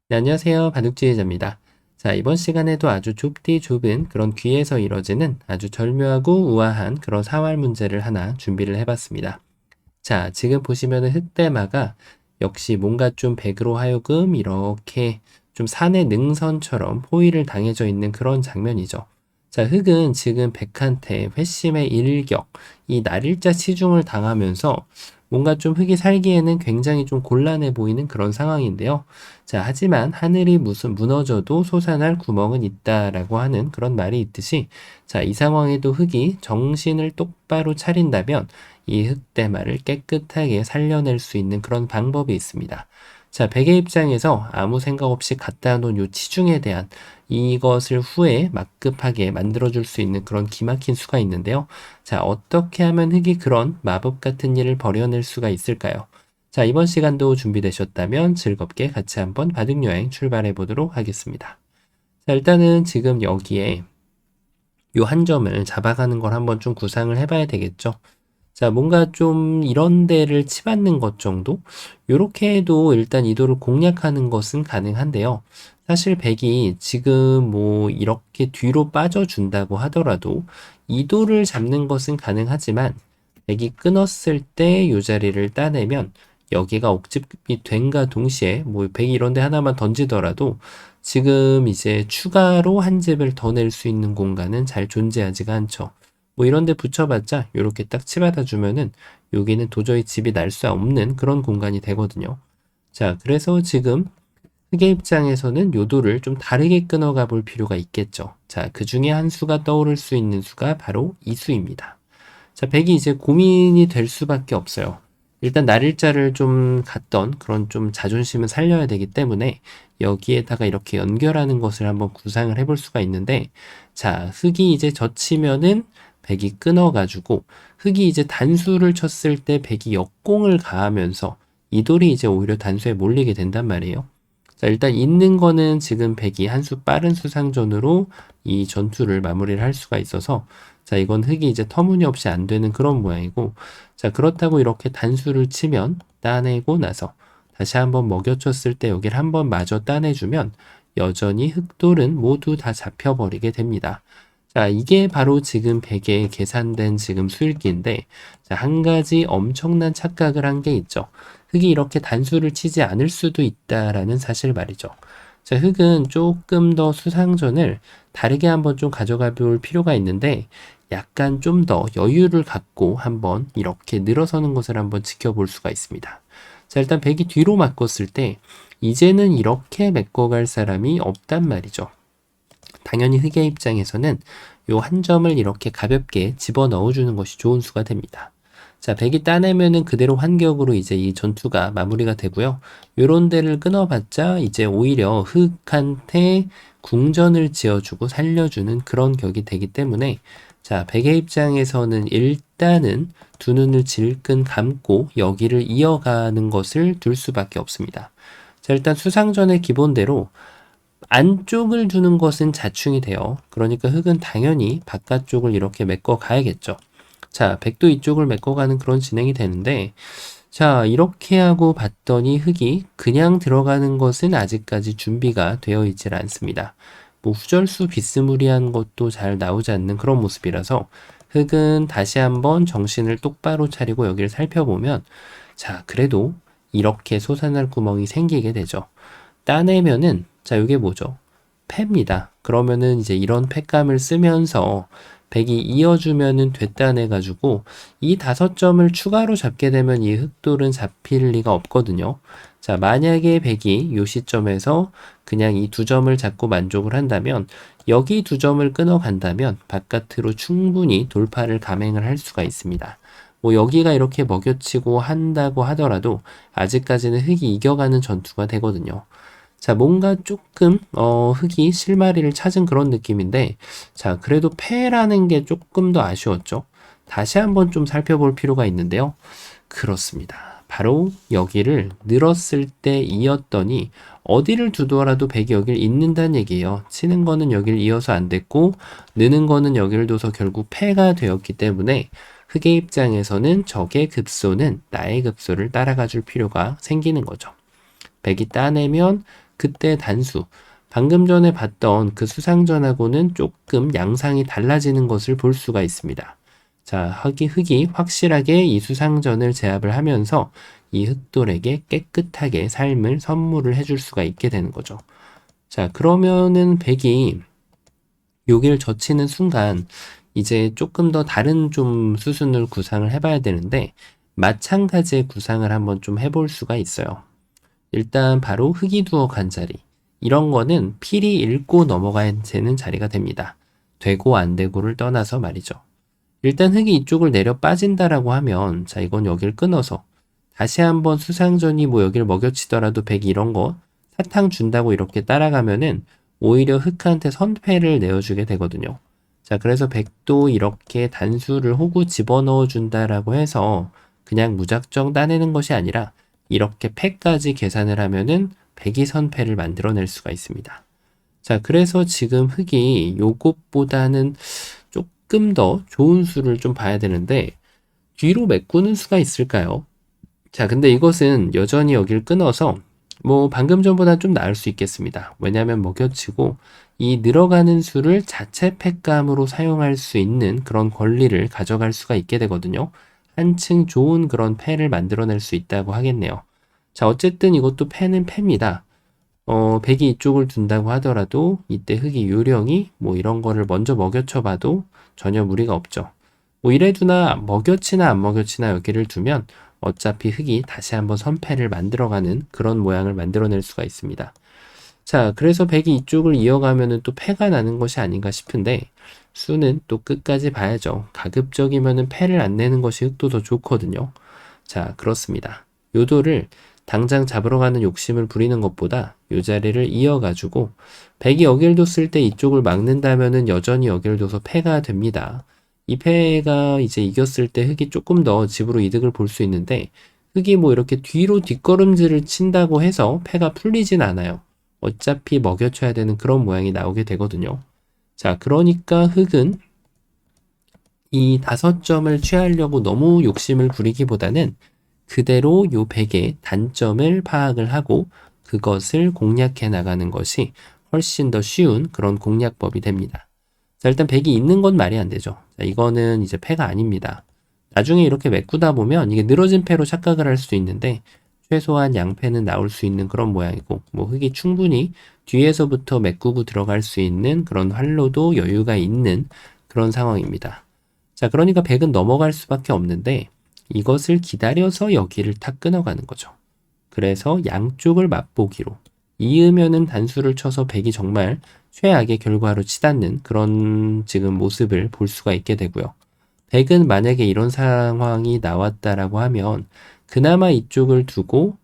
네, 안녕하세요. 바둑지휘자입니다. 자, 이번 시간에도 아주 좁디 좁은 그런 귀에서 이뤄지는 아주 절묘하고 우아한 그런 사활 문제를 하나 준비를 해봤습니다. 자, 지금 보시면은 흑대마가 역시 뭔가 좀 백으로 하여금 이렇게 좀 산의 능선처럼 포위를 당해져 있는 그런 장면이죠. 자, 흑은 지금 백한테 회심의 일격, 이 날일자 치중을 당하면서 뭔가 좀 흑이 살기에는 굉장히 좀 곤란해 보이는 그런 상황인데요. 자, 하지만 하늘이 무슨 무너져도 솟아날 구멍은 있다라고 하는 그런 말이 있듯이 자, 이 상황에도 흑이 정신을 똑바로 차린다면 이 흑대마를 깨끗하게 살려낼 수 있는 그런 방법이 있습니다. 자, 백의 입장에서 아무 생각 없이 갖다 놓은 요 치중에 대한 이것을 후에 막급하게 만들어줄 수 있는 그런 기막힌 수가 있는데요. 자, 어떻게 하면 흑이 그런 마법 같은 일을 벌여낼 수가 있을까요? 자, 이번 시간도 준비되셨다면 즐겁게 같이 한번 바둑여행 출발해 보도록 하겠습니다. 자, 일단은 지금 여기에 요 한 점을 잡아가는 걸 한번 좀 구상을 해봐야 되겠죠. 자, 뭔가 좀 이런 데를 치받는 것 정도? 요렇게 해도 일단 이도를 공략하는 것은 가능한데요. 사실 백이 지금 뭐 이렇게 뒤로 빠져준다고 하더라도 이도를 잡는 것은 가능하지만 백이 끊었을 때 요 자리를 따내면 여기가 옥집이 된과 동시에 뭐 백이 이런 데 하나만 던지더라도 지금 이제 추가로 한 집을 더 낼 수 있는 공간은 잘 존재하지가 않죠. 뭐 이런 데 붙여봤자 이렇게 딱 치받아 주면은 여기는 도저히 집이 날 수 없는 그런 공간이 되거든요. 자, 그래서 지금 흑의 입장에서는 요도를 좀 다르게 끊어가 볼 필요가 있겠죠. 자, 그 중에 한 수가 떠오를 수 있는 수가 바로 이 수입니다. 자, 백이 이제 고민이 될 수밖에 없어요. 일단 날일자를 좀 갖던 그런 좀 자존심을 살려야 되기 때문에 여기에다가 이렇게 연결하는 것을 한번 구상을 해볼 수가 있는데, 자, 흑이 이제 젖히면은 백이 끊어가지고 흑이 이제 단수를 쳤을 때 백이 역공을 가하면서 이 돌이 이제 오히려 단수에 몰리게 된단 말이에요. 자, 일단 있는 거는 지금 백이 한 수 빠른 수상전으로 이 전투를 마무리를 할 수가 있어서 자, 이건 흑이 이제 터무니없이 안 되는 그런 모양이고 자, 그렇다고 이렇게 단수를 치면 따내고 나서 다시 한번 먹여쳤을 때 여기를 한번 마저 따내주면 여전히 흑돌은 모두 다 잡혀버리게 됩니다. 자, 이게 바로 지금 백에 계산된 지금 수일기인데 자, 한 가지 엄청난 착각을 한 게 있죠. 흑이 이렇게 단수를 치지 않을 수도 있다라는 사실 말이죠. 자, 흑은 조금 더 수상전을 다르게 한번 좀 가져가 볼 필요가 있는데 약간 좀 더 여유를 갖고 한번 이렇게 늘어서는 것을 한번 지켜볼 수가 있습니다. 자, 일단 백이 뒤로 바꿨을 때 이제는 이렇게 메꿔갈 사람이 없단 말이죠. 당연히 흑의 입장에서는 요 한 점을 이렇게 가볍게 집어 넣어주는 것이 좋은 수가 됩니다. 자, 백이 따내면은 그대로 환격으로 이제 이 전투가 마무리가 되고요. 요런 데를 끊어봤자 이제 오히려 흑한테 궁전을 지어주고 살려주는 그런 격이 되기 때문에 자, 백의 입장에서는 일단은 두 눈을 질끈 감고 여기를 이어가는 것을 둘 수밖에 없습니다. 자, 일단 수상전의 기본대로 안쪽을 두는 것은 자충이 돼요. 그러니까 흑은 당연히 바깥쪽을 이렇게 메꿔 가야겠죠. 자, 백도 이쪽을 메꿔가는 그런 진행이 되는데, 자, 이렇게 하고 봤더니 흑이 그냥 들어가는 것은 아직까지 준비가 되어 있질 않습니다. 뭐 후절수 비스무리한 것도 잘 나오지 않는 그런 모습이라서 흑은 다시 한번 정신을 똑바로 차리고 여기를 살펴보면, 자, 그래도 이렇게 솟아날 구멍이 생기게 되죠. 따내면은 자, 이게 뭐죠? 패입니다. 그러면은 이제 이런 패감을 쓰면서 백이 이어주면은 됐다네 가지고 이 5점을 추가로 잡게 되면 이 흑돌은 잡힐 리가 없거든요. 자, 만약에 백이 요 시점에서 그냥 이 2점을 잡고 만족을 한다면 여기 2점을 끊어간다면 바깥으로 충분히 돌파를 감행을 할 수가 있습니다. 뭐 여기가 이렇게 먹여치고 한다고 하더라도 아직까지는 흑이 이겨가는 전투가 되거든요. 자, 뭔가 조금 흑이 실마리를 찾은 그런 느낌인데 자, 그래도 패라는 게 조금 더 아쉬웠죠. 다시 한번 좀 살펴볼 필요가 있는데요. 그렇습니다. 바로 여기를 늘었을 때 이었더니 어디를 두더라도 백이 여길 잇는다는 얘기예요. 치는 거는 여길 이어서 안 됐고 느는 거는 여기를 둬서 결국 패가 되었기 때문에 흑의 입장에서는 적의 급소는 나의 급소를 따라가 줄 필요가 생기는 거죠. 백이 따내면 그때 단수, 방금 전에 봤던 그 수상전하고는 조금 양상이 달라지는 것을 볼 수가 있습니다. 자, 흙이 확실하게 이 수상전을 제압을 하면서 이 흙돌에게 깨끗하게 삶을 선물을 해줄 수가 있게 되는 거죠. 자, 그러면은 백이 여기를 젖히는 순간 이제 조금 더 다른 좀 수순을 구상을 해봐야 되는데 마찬가지의 구상을 한번 좀 해볼 수가 있어요. 일단 바로 흙이 두어 간 자리. 이런 거는 필히 읽고 넘어가야 되는 자리가 됩니다. 되고 안 되고를 떠나서 말이죠. 일단 흙이 이쪽을 내려 빠진다라고 하면 자 이건 여길 끊어서 다시 한번 수상전이 뭐 여길 먹여치더라도 백이 이런 거 사탕 준다고 이렇게 따라가면은 오히려 흙한테 선패를 내어주게 되거든요. 자 그래서 백도 이렇게 단수를 호구 집어넣어 준다라고 해서 그냥 무작정 따내는 것이 아니라 이렇게 패까지 계산을 하면은 백이 선패를 만들어낼 수가 있습니다. 자 그래서 지금 흙이 요것보다는 조금 더 좋은 수를 좀 봐야 되는데 뒤로 메꾸는 수가 있을까요? 자, 근데 이것은 여전히 여길 끊어서 뭐 방금 전보다 좀 나을 수 있겠습니다. 왜냐하면 먹여치고 이 늘어가는 수를 자체 팩감으로 사용할 수 있는 그런 권리를 가져갈 수가 있게 되거든요. 한층 좋은 그런 패를 만들어낼 수 있다고 하겠네요. 자, 어쨌든 이것도 패는 패입니다. 백이 이쪽을 둔다고 하더라도 이때 흙이 요령이 뭐 이런 거를 먼저 먹여쳐 봐도 전혀 무리가 없죠. 뭐 이래두나 먹여치나 안 먹여치나 여기를 두면 어차피 흙이 다시 한번 선패를 만들어가는 그런 모양을 만들어낼 수가 있습니다. 자, 그래서 백이 이쪽을 이어가면은 또 패가 나는 것이 아닌가 싶은데 수는 또 끝까지 봐야죠. 가급적이면은 패를 안 내는 것이 흙도 더 좋거든요. 자, 그렇습니다. 요도를 당장 잡으러 가는 욕심을 부리는 것보다 요 자리를 이어가지고 백이 여길 뒀을 때 이쪽을 막는다면은 여전히 여길 둬서 패가 됩니다. 이 패가 이제 이겼을 때 흙이 조금 더 집으로 이득을 볼 수 있는데 흙이 뭐 이렇게 뒤로 뒷걸음질을 친다고 해서 패가 풀리진 않아요. 어차피 먹여쳐야 되는 그런 모양이 나오게 되거든요. 자, 그러니까 흙은 이 5점을 취하려고 너무 욕심을 부리기보다는 그대로 요 백의 단점을 파악을 하고 그것을 공략해 나가는 것이 훨씬 더 쉬운 그런 공략법이 됩니다. 자, 일단 백이 있는 건 말이 안 되죠. 자, 이거는 이제 패가 아닙니다. 나중에 이렇게 메꾸다 보면 이게 늘어진 패로 착각을 할 수도 있는데 최소한 양패는 나올 수 있는 그런 모양이고 뭐 흙이 충분히 뒤에서부터 메꾸고 들어갈 수 있는 그런 활로도 여유가 있는 그런 상황입니다. 자, 그러니까 백은 넘어갈 수밖에 없는데 이것을 기다려서 여기를 탁 끊어가는 거죠. 그래서 양쪽을 맛보기로 이으면은 단수를 쳐서 백이 정말 최악의 결과로 치닫는 그런 지금 모습을 볼 수가 있게 되고요. 백은 만약에 이런 상황이 나왔다라고 하면 그나마 이쪽을 두고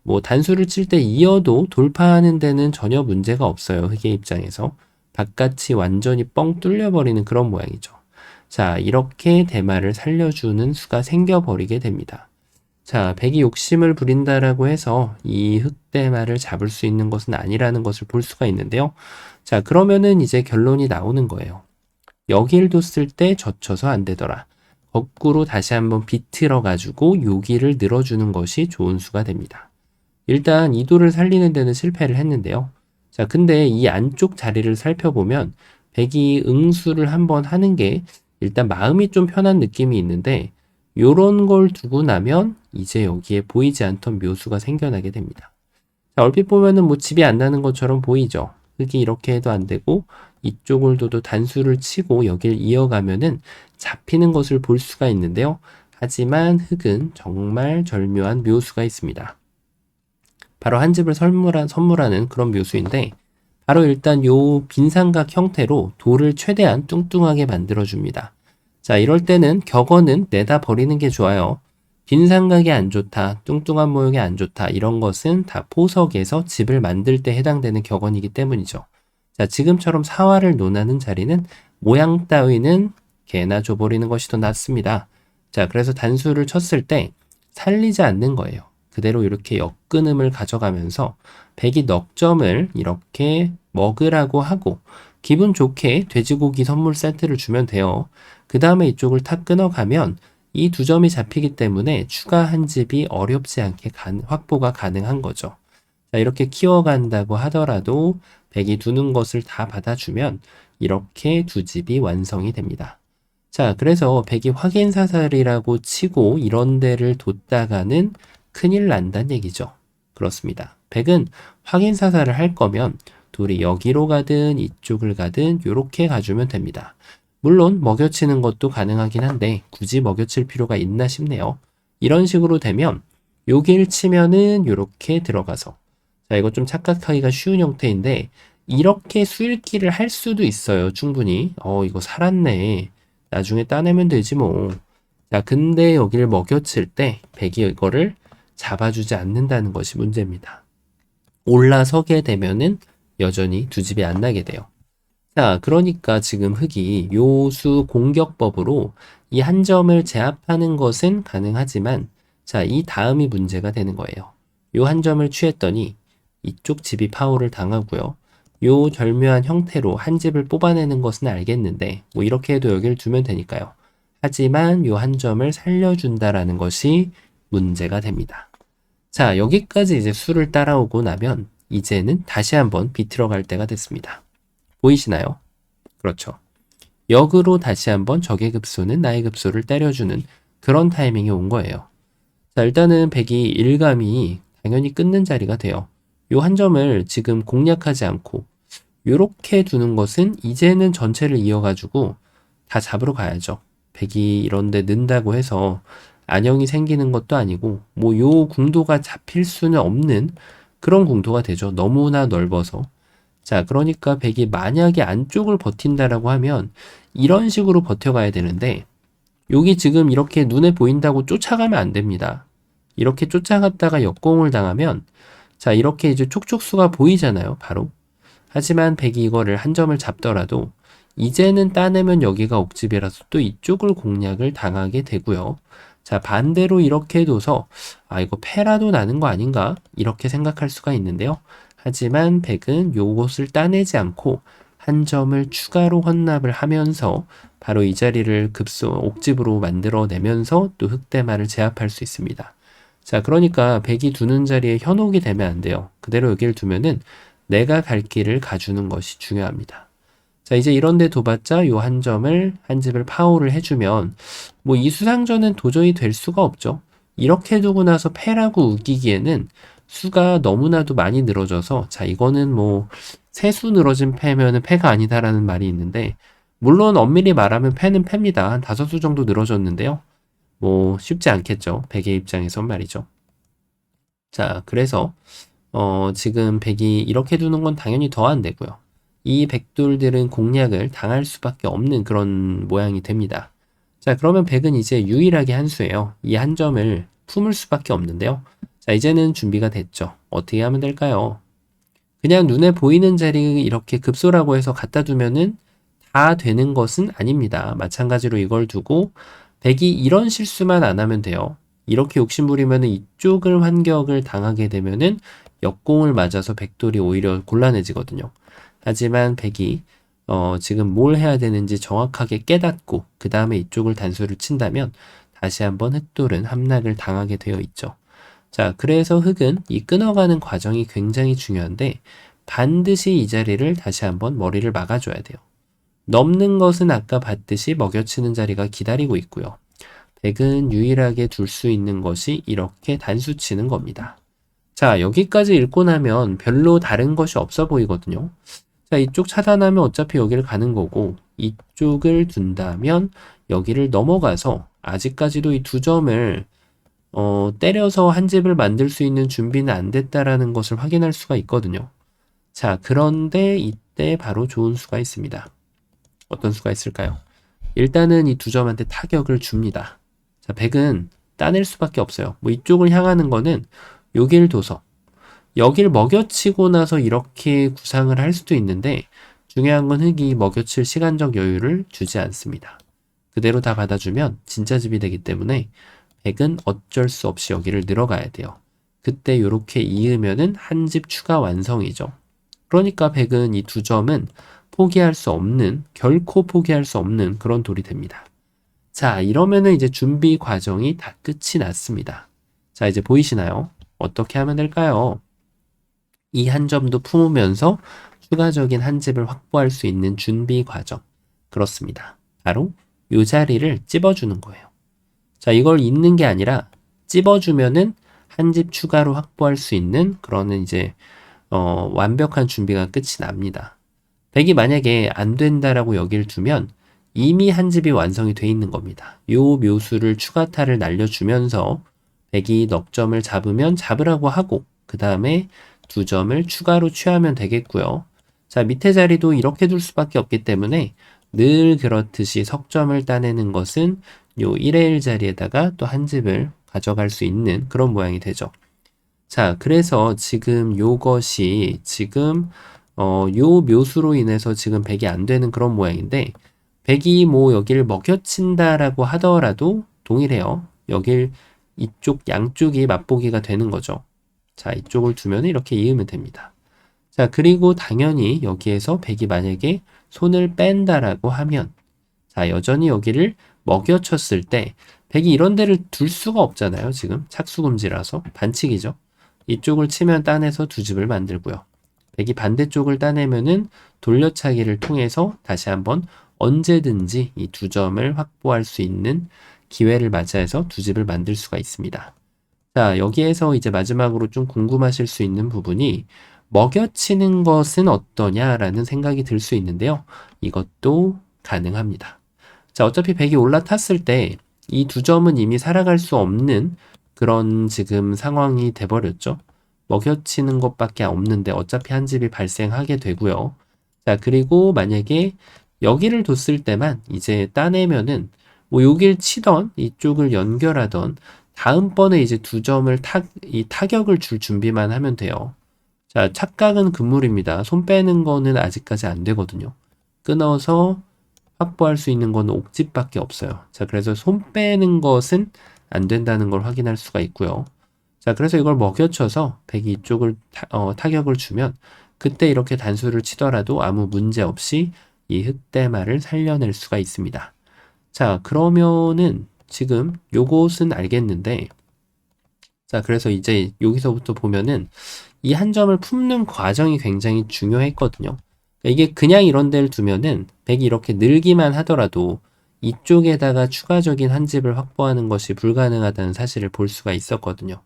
뭐 단수를 칠 때 이어도 돌파하는 데는 전혀 문제가 없어요. 흙의 입장에서. 바깥이 완전히 뻥 뚫려버리는 그런 모양이죠. 자, 이렇게 대마를 살려주는 수가 생겨버리게 됩니다. 자, 백이 욕심을 부린다라고 해서 이 흑대마를 잡을 수 있는 것은 아니라는 것을 볼 수가 있는데요. 자, 그러면은 이제 결론이 나오는 거예요. 여길 뒀을 때 젖혀서 안 되더라. 거꾸로 다시 한번 비틀어 가지고 여기를 늘어주는 것이 좋은 수가 됩니다. 일단 이도를 살리는 데는 실패를 했는데요. 자, 근데 이 안쪽 자리를 살펴보면 백이 응수를 한번 하는 게 일단 마음이 좀 편한 느낌이 있는데 요런 걸 두고 나면 이제 여기에 보이지 않던 묘수가 생겨나게 됩니다. 자, 얼핏 보면은 뭐 집이 안 나는 것처럼 보이죠. 흙이 이렇게 해도 안 되고 이쪽을 둬도 단수를 치고 여길 이어가면은 잡히는 것을 볼 수가 있는데요. 하지만 흙은 정말 절묘한 묘수가 있습니다. 바로 한 집을 선물하는 그런 묘수인데 바로 일단 요 빈삼각 형태로 돌을 최대한 뚱뚱하게 만들어줍니다. 자, 이럴 때는 격언은 내다 버리는 게 좋아요. 빈삼각이 안 좋다, 뚱뚱한 모형이 안 좋다 이런 것은 다 포석에서 집을 만들 때 해당되는 격언이기 때문이죠. 자, 지금처럼 사활을 논하는 자리는 모양 따위는 개나 줘버리는 것이 더 낫습니다. 자, 그래서 단수를 쳤을 때 살리지 않는 거예요. 그대로 이렇게 역근음을 가져가면서 백이 넉점을 이렇게 먹으라고 하고 기분 좋게 돼지고기 선물 세트를 주면 돼요. 그 다음에 이쪽을 탁 끊어가면 이 2점이 잡히기 때문에 추가 한 집이 어렵지 않게 확보가 가능한 거죠. 자, 이렇게 키워간다고 하더라도 백이 두는 것을 다 받아주면 이렇게 두 집이 완성이 됩니다. 자, 그래서 백이 확인사살이라고 치고 이런 데를 뒀다가는 큰일 난다는 얘기죠. 그렇습니다. 백은 확인사살을 할 거면 둘이 여기로 가든 이쪽을 가든 이렇게 가주면 됩니다. 물론 먹여치는 것도 가능하긴 한데 굳이 먹여칠 필요가 있나 싶네요. 이런 식으로 되면 여기를 치면은 이렇게 들어가서, 자, 이거 좀 착각하기가 쉬운 형태인데 이렇게 수읽기를 할 수도 있어요. 충분히. 이거 살았네. 나중에 따내면 되지 뭐. 자, 근데 여기를 먹여칠 때 백이 이거를 잡아주지 않는다는 것이 문제입니다. 올라서게 되면은 여전히 두 집이 안 나게 돼요. 자, 그러니까 지금 흑이 요수 공격법으로 이 한 점을 제압하는 것은 가능하지만, 자, 이 다음이 문제가 되는 거예요. 요 한 점을 취했더니 이쪽 집이 파워를 당하고요. 요 절묘한 형태로 한 집을 뽑아내는 것은 알겠는데 뭐 이렇게 해도 여기를 두면 되니까요. 하지만 요 한 점을 살려준다라는 것이 문제가 됩니다. 자, 여기까지 이제 수를 따라오고 나면 이제는 다시 한번 비틀어 갈 때가 됐습니다. 보이시나요? 그렇죠. 역으로 다시 한번 적의 급소는 나의 급소를 때려주는 그런 타이밍이 온 거예요. 자, 일단은 백이 일감이 당연히 끊는 자리가 돼요. 요 한 점을 지금 공략하지 않고 요렇게 두는 것은 이제는 전체를 이어가지고 다 잡으러 가야죠. 백이 이런데 는다고 해서 안형이 생기는 것도 아니고 뭐 요 궁도가 잡힐 수는 없는 그런 궁도가 되죠. 너무나 넓어서. 자, 그러니까 백이 만약에 안쪽을 버틴다라고 하면 이런 식으로 버텨가야 되는데 여기 지금 이렇게 눈에 보인다고 쫓아가면 안 됩니다. 이렇게 쫓아갔다가 역공을 당하면, 자, 이렇게 이제 촉촉수가 보이잖아요, 바로. 하지만 백이 이거를 한 점을 잡더라도 이제는 따내면 여기가 옥집이라서 또 이쪽을 공략을 당하게 되고요. 자, 반대로 이렇게 둬서 이거 패라도 나는 거 아닌가? 이렇게 생각할 수가 있는데요. 하지만 백은 요것을 따내지 않고 한 점을 추가로 헌납을 하면서 바로 이 자리를 옥집으로 만들어내면서 또 흑대마를 제압할 수 있습니다. 자, 그러니까 백이 두는 자리에 현혹이 되면 안 돼요. 그대로 여기를 두면은 내가 갈 길을 가주는 것이 중요합니다. 자, 이제 이런 데 둬봤자 요 한 점을 한 집을 파호를 해주면 뭐 이 수상전은 도저히 될 수가 없죠. 이렇게 두고 나서 패라고 우기기에는 수가 너무나도 많이 늘어져서, 자, 이거는 뭐 세수 늘어진 패면은 패가 아니다라는 말이 있는데, 물론 엄밀히 말하면 패는 패입니다. 한 5수 정도 늘어졌는데요. 뭐 쉽지 않겠죠. 백의 입장에선 말이죠. 자, 그래서 지금 백이 이렇게 두는 건 당연히 더 안 되고요. 이 백돌들은 공략을 당할 수밖에 없는 그런 모양이 됩니다. 자, 그러면 백은 이제 유일하게 한 수예요. 이 한 점을 품을 수밖에 없는데요. 자, 이제는 준비가 됐죠. 어떻게 하면 될까요? 그냥 눈에 보이는 자리 이렇게 급소라고 해서 갖다 두면은 다 되는 것은 아닙니다. 마찬가지로 이걸 두고 백이 이런 실수만 안 하면 돼요. 이렇게 욕심부리면 이쪽을 환격을 당하게 되면은 역공을 맞아서 백돌이 오히려 곤란해지거든요. 하지만 백이 지금 뭘 해야 되는지 정확하게 깨닫고 그 다음에 이쪽을 단수를 친다면 다시 한번 흑돌은 함락을 당하게 되어 있죠. 자, 그래서 흑은 이 끊어가는 과정이 굉장히 중요한데 반드시 이 자리를 다시 한번 머리를 막아줘야 돼요. 넘는 것은 아까 봤듯이 먹여치는 자리가 기다리고 있고요. 백은 유일하게 둘 수 있는 것이 이렇게 단수 치는 겁니다. 자, 여기까지 읽고 나면 별로 다른 것이 없어 보이거든요. 자, 이쪽 차단하면 어차피 여기를 가는 거고 이쪽을 둔다면 여기를 넘어가서 아직까지도 이 두 점을 때려서 한 집을 만들 수 있는 준비는 안 됐다라는 것을 확인할 수가 있거든요. 자, 그런데 이때 바로 좋은 수가 있습니다. 어떤 수가 있을까요? 일단은 이 두 점한테 타격을 줍니다. 자, 백은 따낼 수밖에 없어요. 뭐 이쪽을 향하는 거는 여기를 둬서 여기를 먹여치고 나서 이렇게 구상을 할 수도 있는데 중요한 건 흑이 먹여칠 시간적 여유를 주지 않습니다. 그대로 다 받아주면 진짜 집이 되기 때문에 백은 어쩔 수 없이 여기를 늘어가야 돼요. 그때 이렇게 이으면은 한 집 추가 완성이죠. 그러니까 백은 이 두 점은 포기할 수 없는, 결코 포기할 수 없는 그런 돌이 됩니다. 자, 이러면은 이제 준비 과정이 다 끝이 났습니다. 자, 이제 보이시나요? 어떻게 하면 될까요? 이 한 점도 품으면서 추가적인 한 집을 확보할 수 있는 준비 과정. 그렇습니다. 바로 이 자리를 찝어주는 거예요. 자, 이걸 잇는 게 아니라 찝어주면은 한 집 추가로 확보할 수 있는 그런 이제 완벽한 준비가 끝이 납니다. 100이 만약에 안 된다라고 여기를 두면 이미 한 집이 완성이 돼 있는 겁니다. 요 묘수를 추가타를 날려주면서 100이 넉 점을 잡으면 잡으라고 하고 그 다음에 2점을 추가로 취하면 되겠고요. 자, 밑에 자리도 이렇게 둘 수밖에 없기 때문에 늘 그렇듯이 석점을 따내는 것은 요 1의 1 자리에다가 또 한 집을 가져갈 수 있는 그런 모양이 되죠. 자, 그래서 지금 요것이 지금 요 묘수로 인해서 지금 100이 안 되는 그런 모양인데 100이 뭐 여기를 먹여친다라고 하더라도 동일해요. 여길 이쪽 양쪽이 맛보기가 되는 거죠. 자, 이쪽을 두면 이렇게 이으면 됩니다. 자, 그리고 당연히 여기에서 100이 만약에 손을 뺀다라고 하면 자, 여전히 여기를 먹여쳤을 때 100이 이런 데를 둘 수가 없잖아요. 지금 착수금지라서 반칙이죠. 이쪽을 치면 따내서 두 집을 만들고요. 100이 반대쪽을 따내면은 돌려차기를 통해서 다시 한번 언제든지 이 두 점을 확보할 수 있는 기회를 맞이해서 두 집을 만들 수가 있습니다. 자, 여기에서 이제 마지막으로 좀 궁금하실 수 있는 부분이 먹여치는 것은 어떠냐라는 생각이 들 수 있는데요. 이것도 가능합니다. 자, 어차피 100이 올라탔을 때 이 두 점은 이미 살아갈 수 없는 그런 지금 상황이 돼버렸죠. 먹여치는 것밖에 없는데 어차피 한 집이 발생하게 되고요. 자, 그리고 만약에 여기를 뒀을 때만 이제 따내면은 뭐 여길 치던 이쪽을 연결하던 다음번에 이제 두 점을 이 타격을 줄 준비만 하면 돼요. 자, 착각은 금물입니다. 손 빼는 거는 아직까지 안 되거든요. 끊어서 확보할 수 있는 건 옥집밖에 없어요. 자, 그래서 손 빼는 것은 안 된다는 걸 확인할 수가 있고요. 자, 그래서 이걸 먹여쳐서 100이 이쪽을 타격을 주면 그때 이렇게 단수를 치더라도 아무 문제 없이 이 흑대마를 살려낼 수가 있습니다. 자, 그러면은 지금 요것은 알겠는데 자, 그래서 이제 여기서부터 보면은 이 한 점을 품는 과정이 굉장히 중요했거든요. 이게 그냥 이런 데를 두면은 100이 이렇게 늘기만 하더라도 이쪽에다가 추가적인 한 집을 확보하는 것이 불가능하다는 사실을 볼 수가 있었거든요.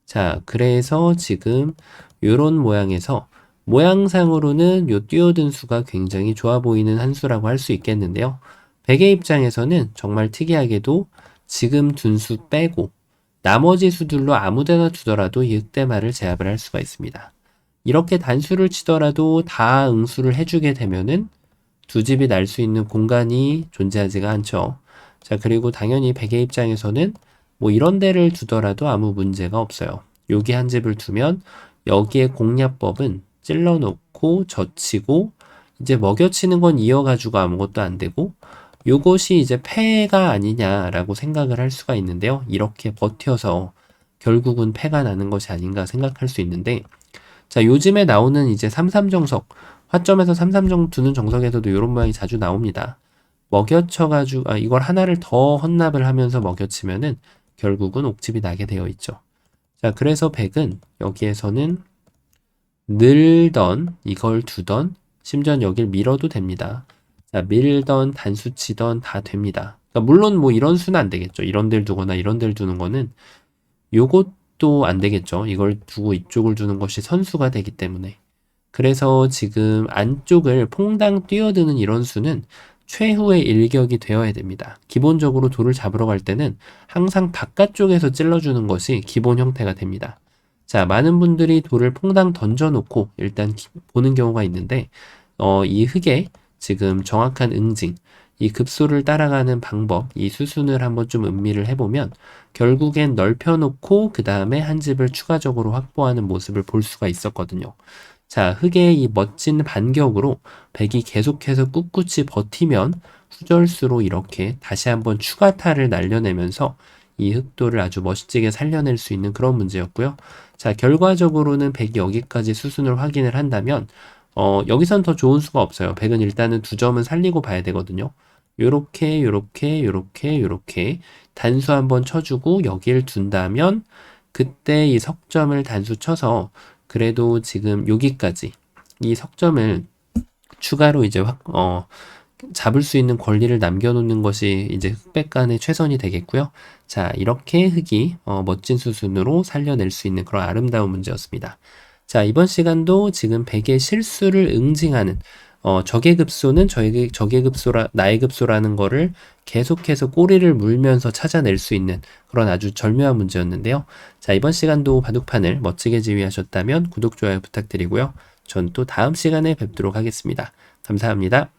자, 그래서 지금 이런 모양에서 모양상으로는 요 뛰어든 수가 굉장히 좋아 보이는 한 수라고 할 수 있겠는데요. 100의 입장에서는 정말 특이하게도 지금 둔 수 빼고 나머지 수들로 아무데나 두더라도 이 흑대마를 제압을 할 수가 있습니다. 이렇게 단수를 치더라도 다 응수를 해주게 되면은 두 집이 날 수 있는 공간이 존재하지가 않죠. 자, 그리고 당연히 100의 입장에서는 뭐 이런 데를 두더라도 아무 문제가 없어요. 여기 한 집을 두면 여기에 공략법은 찔러 놓고 젖히고 이제 먹여치는 건 이어가지고 아무것도 안 되고 요것이 이제 패가 아니냐라고 생각을 할 수가 있는데요. 이렇게 버텨서 결국은 패가 나는 것이 아닌가 생각할 수 있는데 자, 요즘에 나오는 이제 33정석 화점에서 33정 두는 정석에서도 이런 모양이 자주 나옵니다. 먹여쳐가지고 이걸 하나를 더 헌납을 하면서 먹여치면은 결국은 옥집이 나게 되어 있죠. 자, 그래서 100은 여기에서는 늘던 이걸 두던 심지어 여길 밀어도 됩니다. 자, 밀던 단수 치던 다 됩니다. 그러니까 물론 뭐 이런 수는 안 되겠죠. 이런 데를 두거나 이런 데를 두는 거는 요것도 안 되겠죠. 이걸 두고 이쪽을 두는 것이 선수가 되기 때문에. 그래서 지금 안쪽을 퐁당 뛰어드는 이런 수는 최후의 일격이 되어야 됩니다. 기본적으로 돌을 잡으러 갈 때는 항상 바깥쪽에서 찔러주는 것이 기본 형태가 됩니다. 자, 많은 분들이 돌을 퐁당 던져놓고 일단 보는 경우가 있는데 이 흙에 지금 정확한 응징, 이 급소를 따라가는 방법, 이 수순을 한번 좀 음미를 해보면 결국엔 넓혀놓고 그 다음에 한 집을 추가적으로 확보하는 모습을 볼 수가 있었거든요. 자, 흙의 이 멋진 반격으로 100이 계속해서 꿋꿋이 버티면 후절수로 이렇게 다시 한번 추가타를 날려내면서 이 흑도를 아주 멋지게 살려낼 수 있는 그런 문제였고요. 자, 결과적으로는 100이 여기까지 수순을 확인을 한다면 여기선 더 좋은 수가 없어요. 100은 일단은 두 점은 살리고 봐야 되거든요. 요렇게 단수 한번 쳐주고 여기를 둔다면 그때 이 석점을 단수 쳐서 그래도 지금 여기까지 이 석점을 추가로 이제 잡을 수 있는 권리를 남겨놓는 것이 이제 흑백간의 최선이 되겠고요. 자, 이렇게 흑이 멋진 수순으로 살려낼 수 있는 그런 아름다운 문제였습니다. 자, 이번 시간도 지금 백의 실수를 응징하는 적의 급소는 나의 급소라는 거를 계속해서 꼬리를 물면서 찾아낼 수 있는 그런 아주 절묘한 문제였는데요. 자, 이번 시간도 바둑판을 멋지게 지휘하셨다면 구독, 좋아요 부탁드리고요. 전 또 다음 시간에 뵙도록 하겠습니다. 감사합니다.